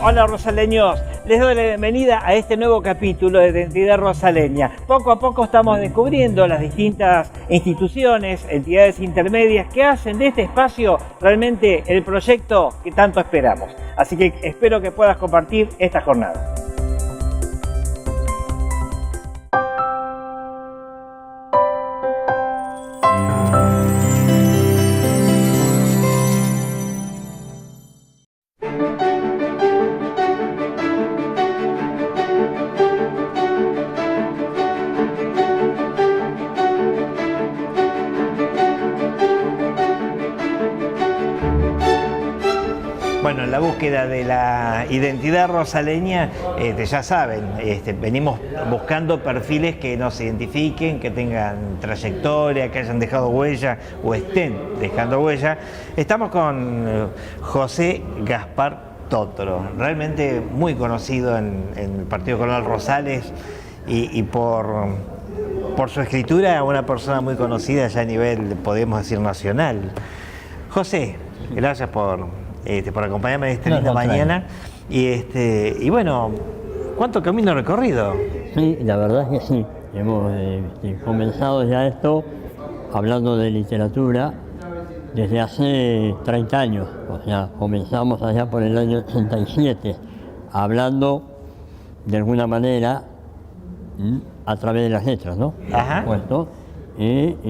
Hola rosaleños, les doy la bienvenida a este nuevo capítulo de Identidad Rosaleña. Poco a poco estamos descubriendo las distintas instituciones, entidades intermedias que hacen de este espacio realmente el proyecto que tanto esperamos. Así que espero que puedas compartir esta jornada. Bueno, en la búsqueda de la identidad rosaleña, ya saben, venimos buscando perfiles que nos identifiquen, que tengan trayectoria, que hayan dejado huella o estén dejando huella. Estamos con José Gaspar Totoro, realmente muy conocido en el Partido Colonial Rosales y por su escritura, una persona muy conocida ya a nivel, podemos decir, nacional. José, gracias por acompañarme esta linda mañana. Y bueno, ¿cuánto camino recorrido? Sí, la verdad es que sí. Hemos comenzado ya esto hablando de literatura desde hace 30 años. O sea, comenzamos allá por el año 87, hablando de alguna manera a través de las letras, ¿no? Ajá. Puesto, en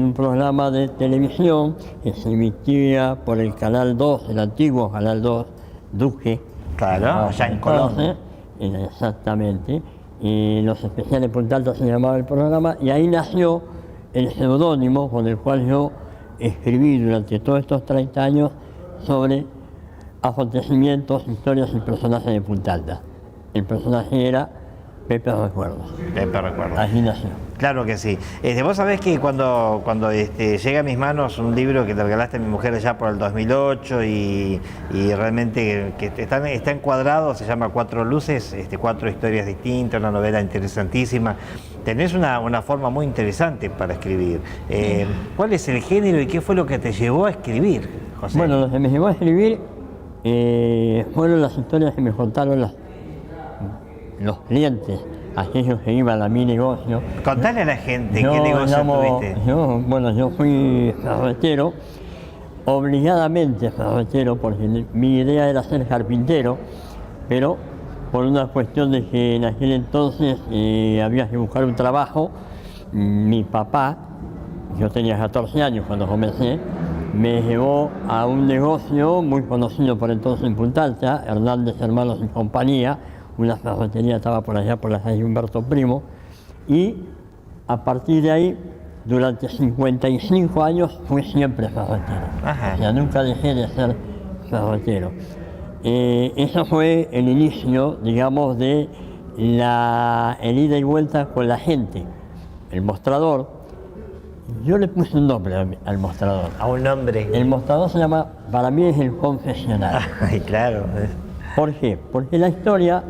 un programa de televisión que se emitía por el Canal 2, el antiguo Canal 2, Duque. Claro, allá en Colombia. Exactamente. Y Los Especiales Punta Alta se llamaba el programa, y ahí nació el seudónimo con el cual yo escribí durante todos estos 30 años sobre acontecimientos, historias y personajes de Punta Alta. El personaje era Pepe Recuerdos. Pepe Recuerdos. Así nació. Claro que sí. Vos sabés que cuando llega a mis manos un libro que te regalaste a mi mujer allá por el 2008 y realmente que está encuadrado, se llama Cuatro Luces, 4 historias distintas, una novela interesantísima. Tenés una forma muy interesante para escribir. ¿Cuál es el género y qué fue lo que te llevó a escribir, José? Bueno, lo que me llevó a escribir fueron las historias que me contaron los clientes, aquellos que iban a mi negocio. Contale a la gente qué negocio tuviste. Yo fui ferretero, obligadamente ferretero, porque mi idea era ser carpintero, pero por una cuestión de que en aquel entonces había que buscar un trabajo. Mi papá, yo tenía 14 años cuando comencé, me llevó a un negocio muy conocido por entonces en Punta Alta, Hernández Hermanos y Compañía. Una ferretería estaba por allá por la calle Humberto Primo, y a partir de ahí, durante 55 años, fui siempre ferretero. Ajá. O sea, nunca dejé de ser ferretero. Eso fue el inicio, digamos, de el ida y vuelta con la gente. El mostrador, yo le puse un nombre al mostrador. A un nombre. El mostrador se llama, para mí es el confesionario. Ay, claro. ¿Por qué? Porque la historia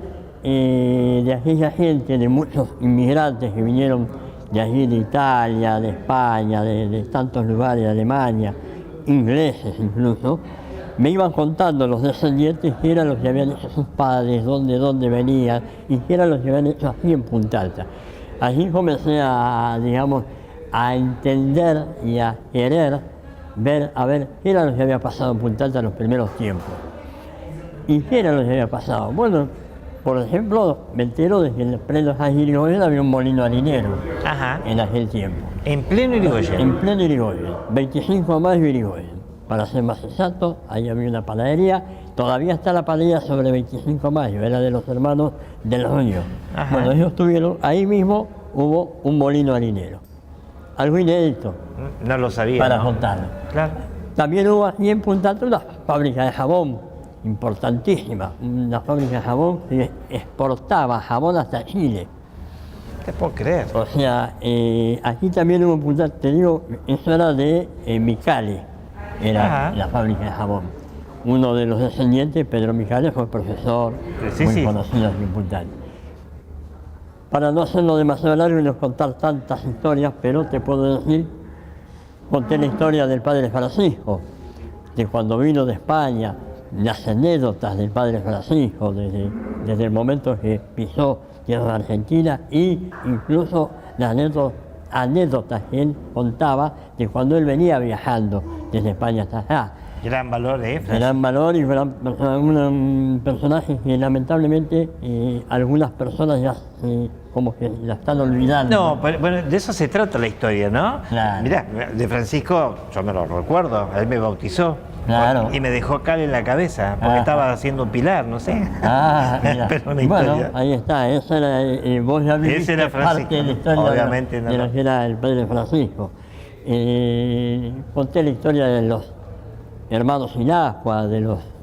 de aquella gente, de muchos inmigrantes que vinieron de allí, de Italia, de España, de tantos lugares, de Alemania, ingleses incluso, me iban contando los descendientes qué era lo que habían hecho sus padres, dónde venían y qué era lo que habían hecho aquí en Punta Alta. Allí comencé a entender y a querer ver, qué era lo que había pasado en Punta Alta en los primeros tiempos. ¿Y qué era lo que había pasado? Bueno, por ejemplo, me entero de que en pleno San Irigoyen había un molino harinero. Ajá. En aquel tiempo. En pleno Irigoyen. En pleno Irigoyen, 25 de mayo Irigoyen. Para ser más exacto, ahí había una panadería. Todavía está la panadería sobre 25 de mayo, era de los hermanos del Río. Ajá. Bueno, ellos tuvieron, ahí mismo hubo un molino harinero. Algo inédito. No lo sabía. Para ¿no? contarlo. Claro. También hubo aquí en Punta Alta una fábrica de jabón importantísima, una fábrica de jabón que exportaba jabón hasta Chile. Te puedo creer. O sea, aquí también hubo Punta Alta, te digo, eso era de Micali, era la fábrica de jabón. Uno de los descendientes, Pedro Micali, fue profesor muy conocido aquí en Punta Alta. Para no hacerlo demasiado largo y no contar tantas historias, pero te puedo decir, conté la historia del padre Francisco, de cuando vino de España, las anécdotas del padre Francisco desde el momento que pisó tierra argentina e incluso las anécdotas que él contaba de cuando él venía viajando desde España hasta acá. Gran valor, Gran valor y un personaje que lamentablemente algunas personas ya como que la están olvidando. No, pero, bueno, de eso se trata la historia, ¿no? Claro. Mirá, de Francisco, yo me lo recuerdo, él me bautizó. Claro. Y me dejó cal en la cabeza, porque estaba haciendo un pilar, no sé. Mira. Pero una bueno, historia. ahí está, esa era, vos ya viviste Ese era parte de la historia obviamente, de lo que era el padre Francisco. Conté la historia de los hermanos Ilagua,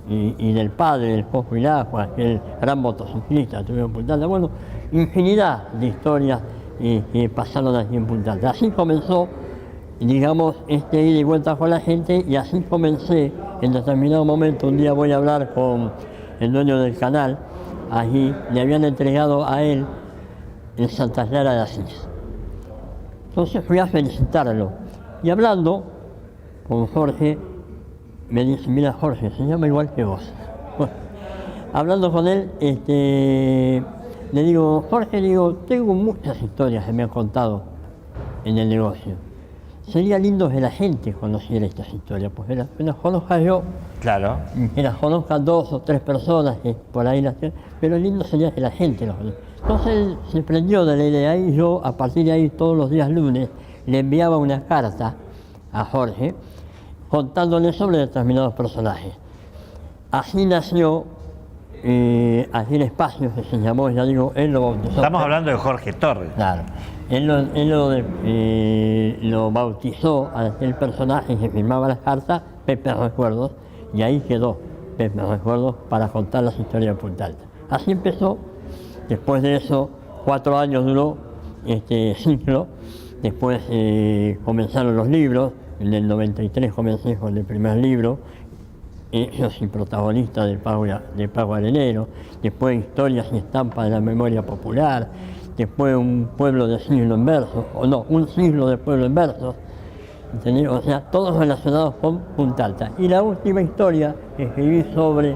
y del padre del Coco Ilagua, aquel gran motociclista, tuvieron en Punta Alta. Bueno, infinidad de historias que pasaron aquí en Punta Alta. Así comenzó, digamos, ida y vuelta con la gente, y así comencé. En determinado momento, un día voy a hablar con el dueño del canal, allí le habían entregado a él el Santa Clara de Asís. Entonces fui a felicitarlo, y hablando con Jorge, me dice: mira, Jorge, se llama igual que vos. Bueno, hablando con él, le digo: Jorge, tengo muchas historias que me han contado en el negocio. Sería lindo que la gente conociera estas historias, pues que las conozca yo, Claro. que las conozcan 2 o 3 personas que por ahí las tienen, pero lindo sería que la gente las conozca. Entonces él se prendió de la idea, y yo a partir de ahí todos los días lunes le enviaba una carta a Jorge contándole sobre determinados personajes. Así nació aquel espacio que se llamó, ya digo, él lo bautizó. Estamos hablando de Jorge Torres. Claro. Él lo bautizó a aquel personaje que firmaba las cartas, Pepe Recuerdos, y ahí quedó Pepe Recuerdos para contar las historias de Punta Alta. Así empezó. Después de eso, 4 años duró este ciclo. Después comenzaron los libros. En el 93 comencé con el primer libro. Yo soy protagonista del Pago Arenero. Después Historias y Estampas de la Memoria Popular. Después Un pueblo de siglo en versos, o no, Un siglo de pueblo en versos. ¿Entendés? O sea, todos relacionados con Punta Alta. Y la última historia que escribí sobre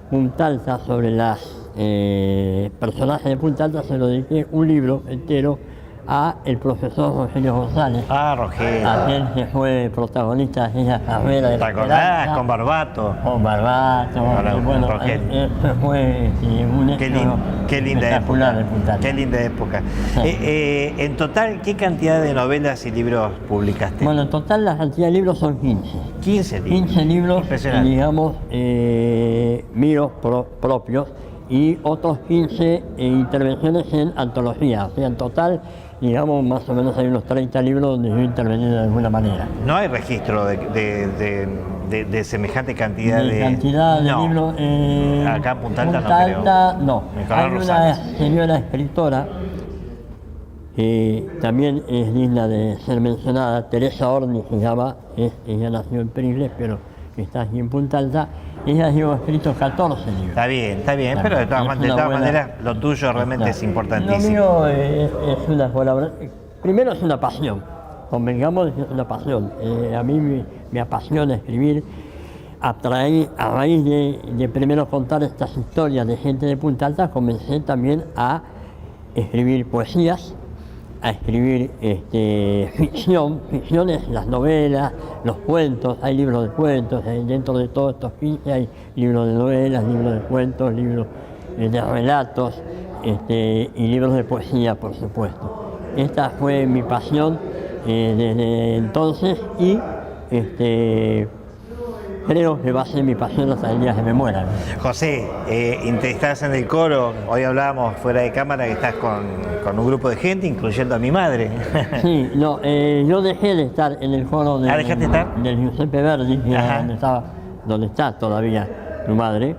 Punta Alta, sobre las personajes de Punta Alta, se lo dediqué un libro entero a el profesor Rogelio González. Rogelio. Aquel que fue protagonista de esa carrera de ¿Te acordás? Con Barbato. Con Barbato. Bueno, eso fue un éxito Qué linda espectacular época. de Punta Alta. Qué linda época. Sí. En total, ¿qué cantidad de novelas y libros publicaste? Bueno, en total la cantidad de libros son 15. 15 libros. 15 libros, Impresionante. digamos, míos propios, y otros 15 intervenciones en antología. O sea, en total, digamos, más o menos hay unos 30 libros donde yo he intervenido de alguna manera. No hay registro de semejante cantidad de cantidad de no. libros. Acá en Punta Alta no Punta creo. Alta, no. Nicolás Hay una Rosales. señora escritora que también es digna de ser mencionada, Teresa Orni se llama, ella nació en Pericles, pero está aquí en Punta Alta. Ella ha escrito 14 libros. Está bien, Claro, pero de todas, es de una todas buena- maneras lo tuyo realmente Claro. es importantísimo. Lo mío es una colaboración. Primero es una pasión, convengamos que es una pasión. A mí me apasiona escribir. A raíz de primero contar estas historias de gente de Punta Alta, comencé también a escribir poesías, a escribir ficciones, las novelas, los cuentos. Hay libros de cuentos, dentro de todos estos 15 hay libros de novelas, libros de cuentos, libros de relatos y libros de poesía, por supuesto. Esta fue mi pasión desde entonces, y creo que va a ser mi pasión hasta el día que me muera. José, estás en el coro, hoy hablábamos fuera de cámara que estás con un grupo de gente, incluyendo a mi madre. Sí, no, yo dejé de estar en el coro ¿Dejaste de estar? del Giuseppe Verdi, que Ajá. era donde está todavía tu madre,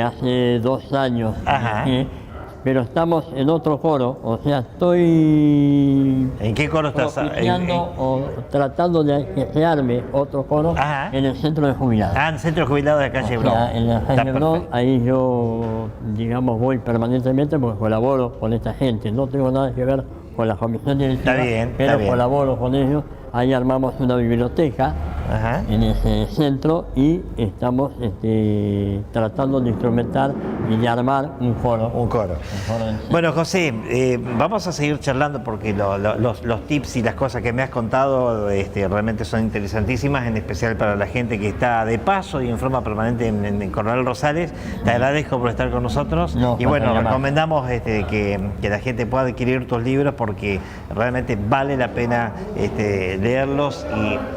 hace 2 años. Ajá. Pero estamos en otro coro, o sea, estoy ¿En qué coro estás? propiciando o tratando de crearme otro coro Ajá. en el centro de jubilados. En Centro Jubilado de Calle O Bron. sea, en la Está calle Bron, perfecto. ahí yo, digamos, voy permanentemente porque colaboro con esta gente. No tengo nada que ver con la comisión directiva, Está bien, pero está bien. colaboro con ellos. Ahí armamos una biblioteca Ajá. en ese centro y estamos tratando de instrumentar y de armar un coro. Un coro. Bueno, José, vamos a seguir charlando porque los tips y las cosas que me has contado realmente son interesantísimas, en especial para la gente que está de paso y en forma permanente en Coronel Rosales. Te agradezco por estar con nosotros y bueno, recomendamos que la gente pueda adquirir tus libros porque realmente vale la pena leerlos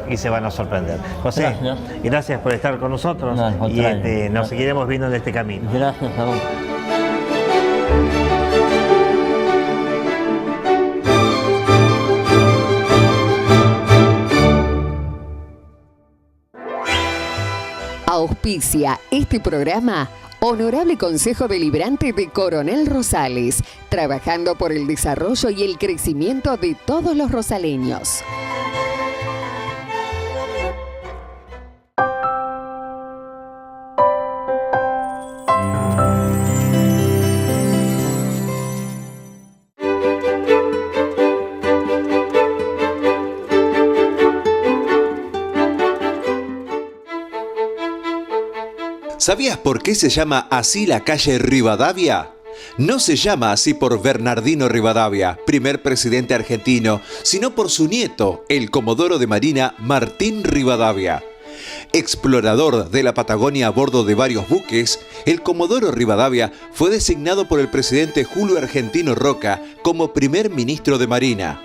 y se van a sorprender. José, gracias por estar con nosotros y nos seguiremos viendo en este camino. Gracias a vos. Auspicia este programa Honorable Consejo Deliberante de Coronel Rosales, trabajando por el desarrollo y el crecimiento de todos los rosaleños. ¿Sabías por qué se llama así la calle Rivadavia? No se llama así por Bernardino Rivadavia, primer presidente argentino, sino por su nieto, el comodoro de Marina Martín Rivadavia. Explorador de la Patagonia a bordo de varios buques, el comodoro Rivadavia fue designado por el presidente Julio Argentino Roca como primer ministro de Marina.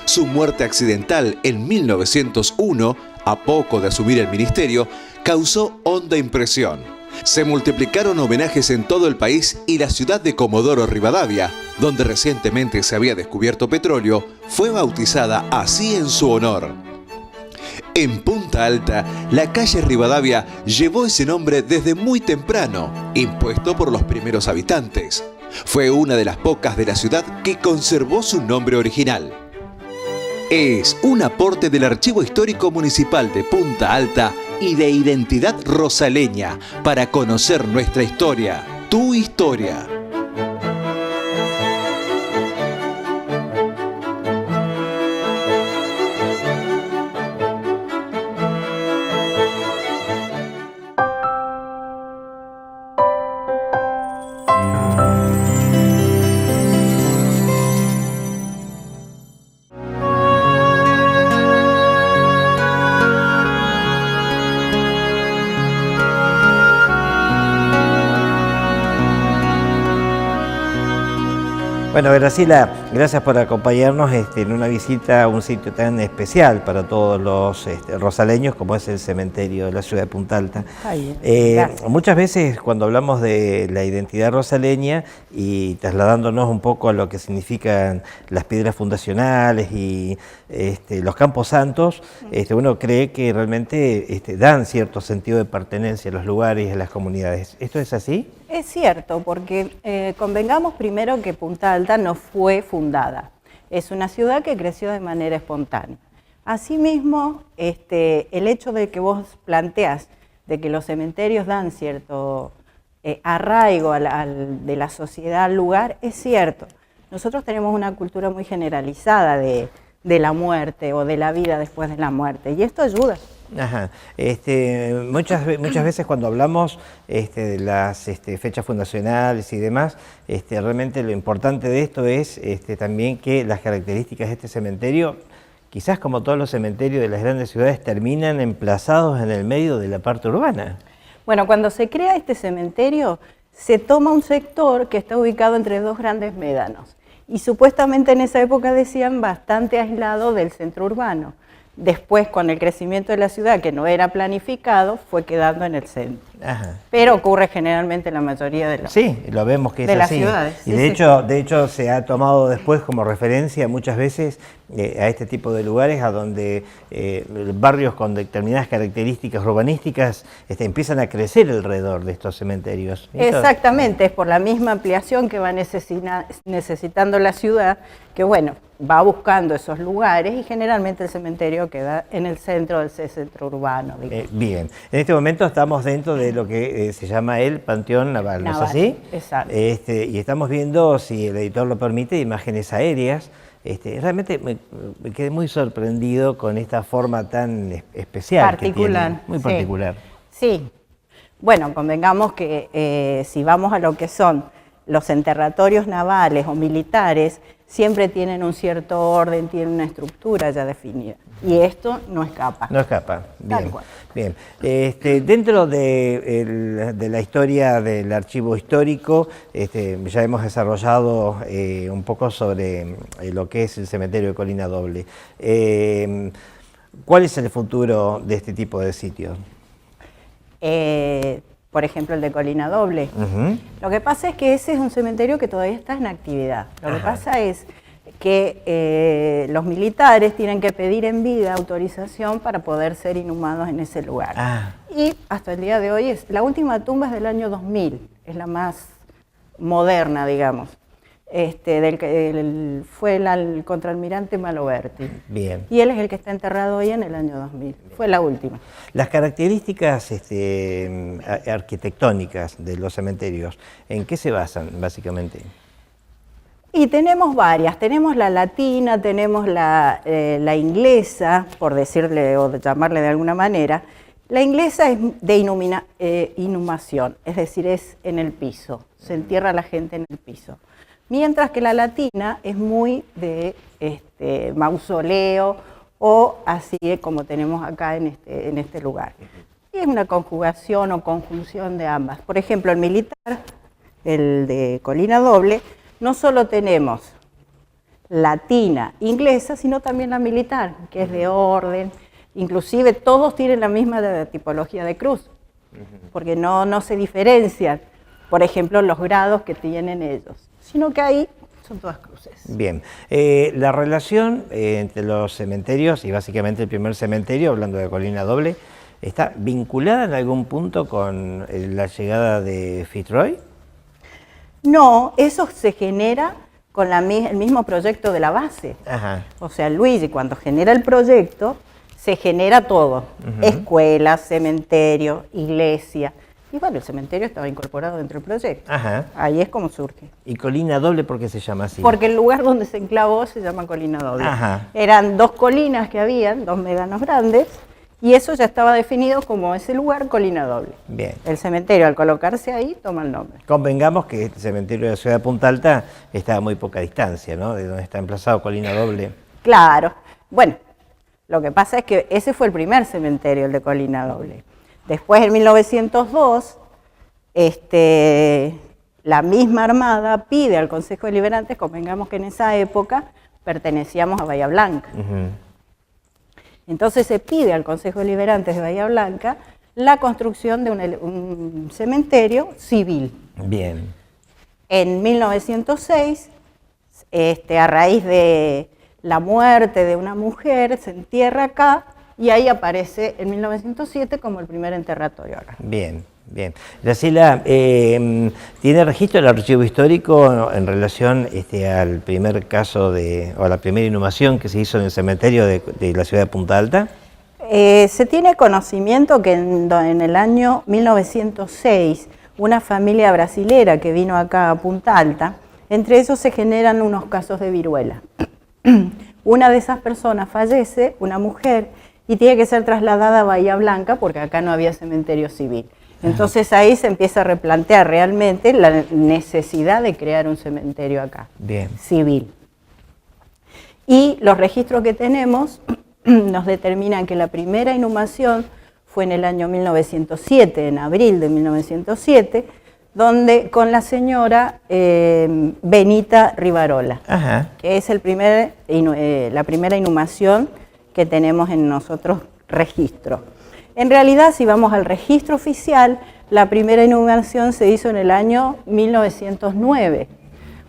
Su muerte accidental en 1901, a poco de asumir el ministerio, causó honda impresión. Se multiplicaron homenajes en todo el país y la ciudad de Comodoro Rivadavia, donde recientemente se había descubierto petróleo, fue bautizada así en su honor. En Punta Alta, la calle Rivadavia llevó ese nombre desde muy temprano, impuesto por los primeros habitantes. Fue una de las pocas de la ciudad que conservó su nombre original. Es un aporte del Archivo Histórico Municipal de Punta Alta y de Identidad Rosaleña para conocer nuestra historia, tu historia. Bueno, Graciela, gracias por acompañarnos en una visita a un sitio tan especial para todos los rosaleños como es el cementerio de la ciudad de Punta Alta. Muchas veces cuando hablamos de la identidad rosaleña y trasladándonos un poco a lo que significan las piedras fundacionales y los campos santos, uno cree que realmente dan cierto sentido de pertenencia a los lugares y a las comunidades. ¿Esto es así? Es cierto, porque convengamos primero que Punta Alta no fue fundada. Es una ciudad que creció de manera espontánea. Asimismo, el hecho de que vos planteás de que los cementerios dan cierto arraigo de la sociedad al lugar, es cierto. Nosotros tenemos una cultura muy generalizada de la muerte o de la vida después de la muerte, y esto ayuda. Ajá. Muchas veces cuando hablamos de las fechas fundacionales y demás, realmente lo importante de esto es también que las características de este cementerio, quizás como todos los cementerios de las grandes ciudades, terminan emplazados en el medio de la parte urbana. Bueno, cuando se crea este cementerio, se toma un sector que está ubicado entre dos grandes médanos y supuestamente en esa época decían bastante aislado del centro urbano. Después, con el crecimiento de la ciudad, que no era planificado, fue quedando en el centro. Ajá. Pero ocurre generalmente en la mayoría de sí, lo vemos que es de las así. Ciudades. Y sí, de hecho se ha tomado después como referencia muchas veces a este tipo de lugares a donde barrios con determinadas características urbanísticas empiezan a crecer alrededor de estos cementerios. Exactamente, es por la misma ampliación que va necesitando la ciudad, que bueno, va buscando esos lugares y generalmente el cementerio queda en el centro del centro urbano. Bien, en este momento estamos dentro de lo que se llama el Panteón Naval, ¿no es así? Exacto. Y estamos viendo, si el editor lo permite, imágenes aéreas Realmente me quedé muy sorprendido con esta forma tan especial. Particular. Que tiene, muy sí. particular. Sí. Bueno, convengamos que si vamos a lo que son los enterratorios navales o militares, siempre tienen un cierto orden, tienen una estructura ya definida. Y esto no escapa. No escapa. Bien. Tal cual. Bien. Dentro de la historia del archivo histórico, ya hemos desarrollado un poco sobre lo que es el cementerio de Colina Doble. ¿Cuál es el futuro de este tipo de sitios? Por ejemplo, el de Colina Doble. Lo que pasa es que ese es un cementerio que todavía está en actividad. Lo que pasa es que los militares tienen que pedir en vida autorización para poder ser inhumados en ese lugar. Y hasta el día de hoy, la última tumba es del año 2000, es la más moderna, digamos. Fue el contraalmirante Maloberti. Bien. Y él es el que está enterrado hoy en el año 2000. Fue la última. Las características arquitectónicas de los cementerios, ¿en qué se basan básicamente? Y tenemos varias. Tenemos la latina, tenemos la inglesa, por decirle o llamarle de alguna manera. La inglesa es de inhumación, es decir, es en el piso. Se entierra a la gente en el piso. Mientras que la latina es muy de mausoleo o así como tenemos acá en este lugar. Y es una conjugación o conjunción de ambas. Por ejemplo, el militar, el de Colina Doble, no solo tenemos latina, inglesa, sino también la militar, que es de orden. Inclusive todos tienen la misma tipología de cruz, porque no se diferencian, por ejemplo, los grados que tienen ellos, sino que ahí son todas cruces. Bien, la relación entre los cementerios y básicamente el primer cementerio, hablando de Colina Doble, ¿está vinculada en algún punto con la llegada de Fitzroy? No, eso se genera con el mismo proyecto de la base. O sea, Luigi, cuando genera el proyecto, se genera todo. Escuela, cementerio, iglesia. Y bueno, el cementerio estaba incorporado dentro del proyecto. Ahí es como surge. ¿Y Colina Doble por qué se llama así? Porque el lugar donde se enclavó se llama Colina Doble. Eran dos colinas que habían, dos médanos grandes, y eso ya estaba definido como ese lugar, Colina Doble. Bien. El cementerio, al colocarse ahí, toma el nombre. Convengamos que el cementerio de la ciudad de Punta Alta está a muy poca distancia, ¿no? De donde está emplazado Colina Doble. Claro. Bueno, lo que pasa es que ese fue el primer cementerio, el de Colina Doble. Después, en 1902, la misma Armada pide al Consejo Deliberante, convengamos que en esa época pertenecíamos a Bahía Blanca. Entonces se pide al Consejo Deliberante de Bahía Blanca la construcción de un cementerio civil. Bien. En 1906, a raíz de la muerte de una mujer, se entierra acá y ahí aparece en 1907 como el primer enterratorio acá. Bien, bien. Graciela, ¿tiene registro el archivo histórico en relación al primer caso o a la primera inhumación que se hizo en el cementerio de la ciudad de Punta Alta? Se tiene conocimiento que en el año 1906 una familia brasilera que vino acá a Punta Alta, entre ellos se generan unos casos de viruela. Una de esas personas fallece, una mujer, y tiene que ser trasladada a Bahía Blanca porque acá no había cementerio civil. Entonces ahí se empieza a replantear realmente la necesidad de crear un cementerio acá, civil. Y los registros que tenemos nos determinan que la primera inhumación fue en el año 1907, en abril de 1907, donde con la señora Benita Rivarola, que es la primera inhumación que tenemos en nosotros registro. En realidad, si vamos al registro oficial, la primera inhumación se hizo en el año 1909.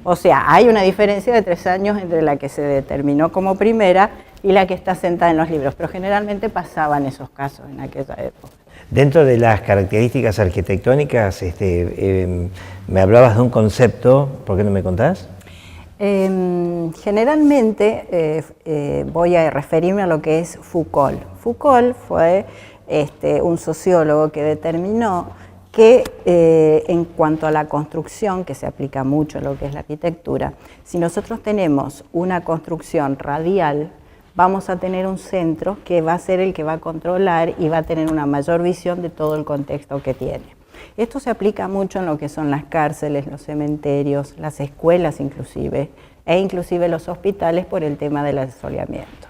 O sea, hay una diferencia de 3 años entre la que se determinó como primera y la que está sentada en los libros, pero generalmente pasaban esos casos en aquella época. Dentro de las características arquitectónicas, me hablabas de un concepto, ¿por qué no me contás? Generalmente voy a referirme a lo que es Foucault. Foucault fue un sociólogo que determinó que en cuanto a la construcción, que se aplica mucho en lo que es la arquitectura, si nosotros tenemos una construcción radial, vamos a tener un centro que va a ser el que va a controlar y va a tener una mayor visión de todo el contexto que tiene. Esto se aplica mucho en lo que son las cárceles, los cementerios, las escuelas inclusive, e inclusive los hospitales por el tema del asoleamiento.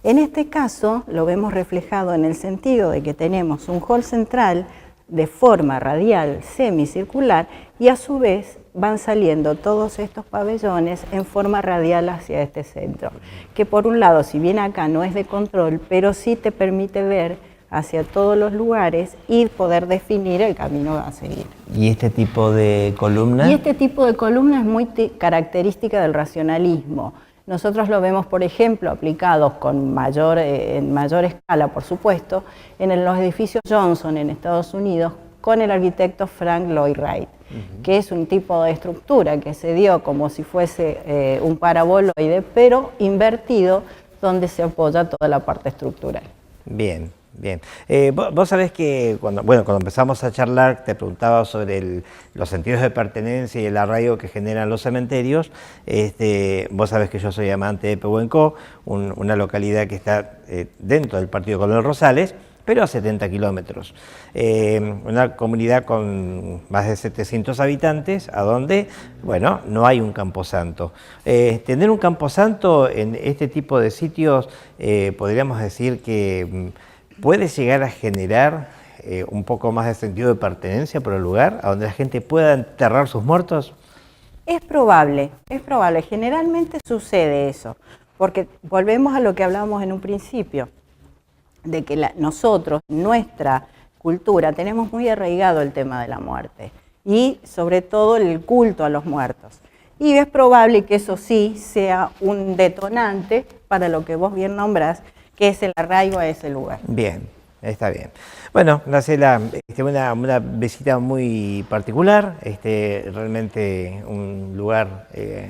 En este caso lo vemos reflejado en el sentido de que tenemos un hall central de forma radial semicircular y a su vez van saliendo todos estos pabellones en forma radial hacia este centro, que por un lado, si bien acá no es de control, pero sí te permite ver hacia todos los lugares y poder definir el camino a seguir. ¿Y este tipo de columna? Y este tipo de columna es muy característica del racionalismo. Nosotros lo vemos, por ejemplo, aplicados en mayor escala, por supuesto, en los edificios Johnson en Estados Unidos con el arquitecto Frank Lloyd Wright, que es un tipo de estructura que se dio como si fuese un paraboloide, pero invertido, donde se apoya toda la parte estructural. Bien. Bien, vos sabés que cuando empezamos a charlar te preguntaba sobre los sentidos de pertenencia y el arraigo que generan los cementerios. Vos sabés que yo soy amante de Pehuenco, una localidad que está dentro del partido Coronel Rosales, pero a 70 kilómetros. Una comunidad con más de 700 habitantes, a donde, bueno, no hay un camposanto. Tener un camposanto en este tipo de sitios, podríamos decir que puede llegar a generar un poco más de sentido de pertenencia por el lugar, a donde la gente pueda enterrar sus muertos. Es probable, generalmente sucede eso, porque volvemos a lo que hablábamos en un principio, de que nosotros, nuestra cultura, tenemos muy arraigado el tema de la muerte y sobre todo el culto a los muertos. Y es probable que eso sí sea un detonante para lo que vos bien nombrás, que es el arraigo a ese lugar. Bien, está bien. Bueno, Graciela, una visita muy particular, realmente un lugar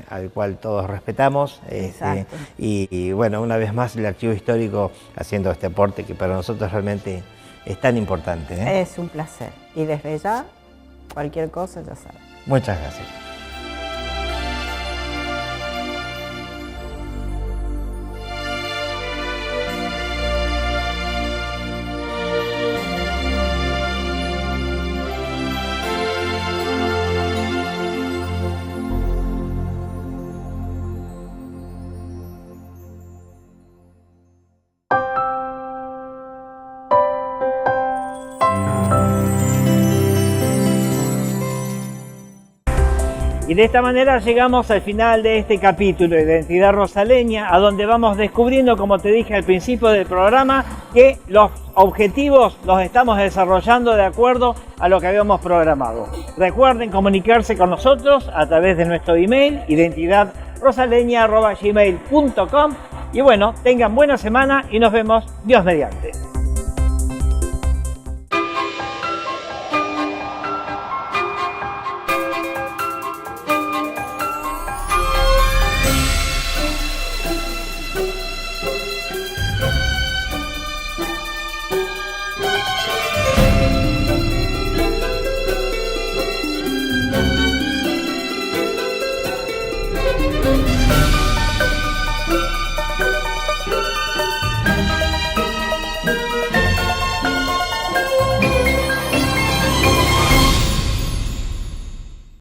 al cual todos respetamos. Y bueno, una vez más el Archivo Histórico haciendo este aporte que para nosotros realmente es tan importante. Es un placer. Y desde ya, cualquier cosa ya sabes. Muchas gracias. Y de esta manera llegamos al final de este capítulo de Identidad Rosaleña, a donde vamos descubriendo, como te dije al principio del programa, que los objetivos los estamos desarrollando de acuerdo a lo que habíamos programado. Recuerden comunicarse con nosotros a través de nuestro email, identidadrosaleña@gmail.com. Y bueno, tengan buena semana y nos vemos Dios mediante.